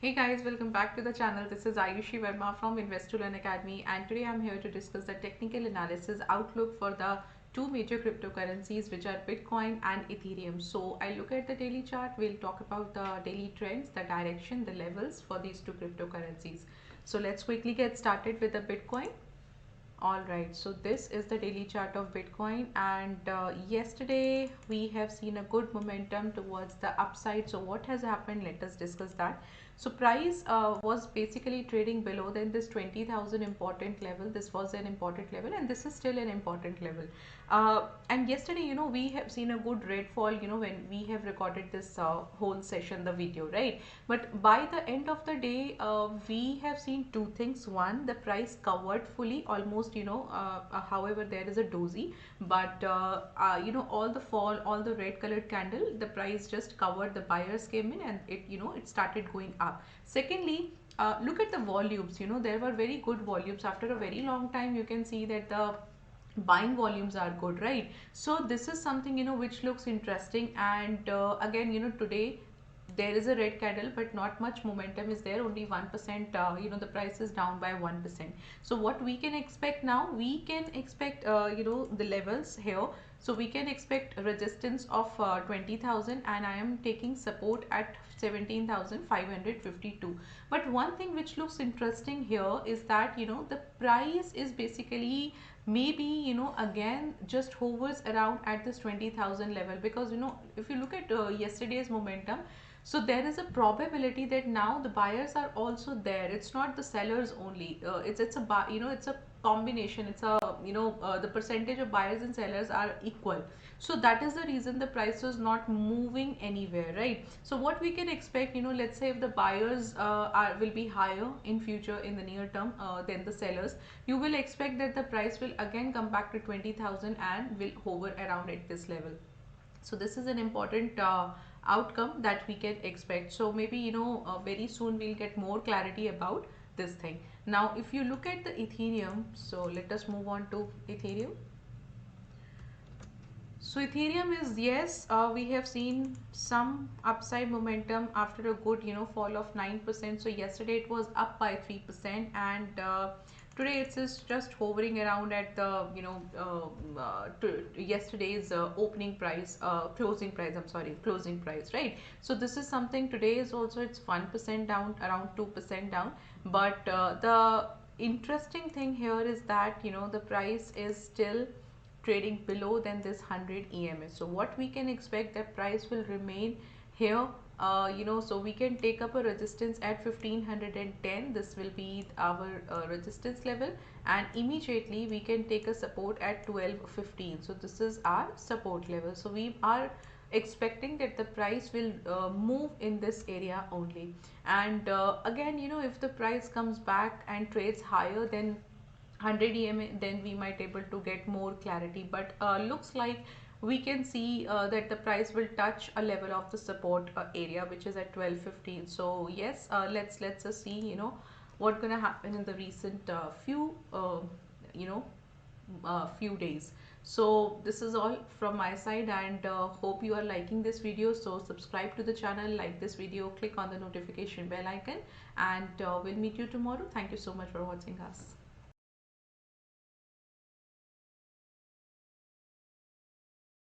Hey guys, welcome back to the channel. This is Ayushi Verma from Investolearn Academy, and today I'm here to discuss the technical analysis outlook for the two major cryptocurrencies, which are Bitcoin and Ethereum. So I look at the daily chart, we'll talk about the daily trends, the direction, the levels for these two cryptocurrencies. So let's quickly get started with the Bitcoin. All right, so this is the daily chart of Bitcoin, and yesterday we have seen a good momentum towards the upside. So what has happened? Let us discuss that. So price was basically trading below than this 20,000 important level. This was an important level, and this is still an important level. And yesterday, we have seen a good red fall, when we have recorded this whole session, the video, right? But by the end of the day, we have seen two things. One, the price covered fully, almost, however, there is a dozy, but, all the fall, all the red colored candle, the price just covered, the buyers came in and it started going up. Secondly, look at the volumes. There were very good volumes. After a very long time, you can see that the buying volumes are good, right? So this is something which looks interesting. And again, today there is a red candle, but not much momentum is there, only 1%. The price is down by 1%. So what we can expect now, we can expect the levels here. So we can expect resistance of 20,000, and I am taking support at 17,552. But one thing which looks interesting here is that the price is basically maybe again just hovers around at this 20,000 level, because if you look at yesterday's momentum, so there is a probability that now the buyers are also there. It's not the sellers only. It's a it's a combination. It's a the percentage of buyers and sellers are equal. So that is the reason the price is not moving anywhere, right? So what we can expect, let's say if the buyers will be higher in future, in the near term, than the sellers, you will expect that the price will again come back to 20,000 and will hover around at this level. So this is an important outcome that we can expect. So maybe very soon we'll get more clarity about this thing. Now if you look at the Ethereum, so let us move on to Ethereum. So Ethereum is, yes, we have seen some upside momentum after a good fall of 9%. So yesterday it was up by 3%, and today it is just hovering around at the yesterday's opening price, closing price, I'm sorry, closing price, right? So this is something. Today is also, it's 1% down, around 2% down. But the interesting thing here is that the price is still trading below than this 100 EMS. So what we can expect, that price will remain here. So we can take up a resistance at 1510. This will be our resistance level, and immediately we can take a support at 1215. So this is our support level. So we are expecting that the price will move in this area only. And again, if the price comes back and trades higher than 100 EMA, then we might able to get more clarity. But looks like we can see that the price will touch a level of the support area, which is at 1215. So yes, let's just see what's gonna happen in the recent few days. So this is all from my side, and hope you are liking this video. So subscribe to the channel, like this video, click on the notification bell icon, and we'll meet you tomorrow. Thank you so much for watching us.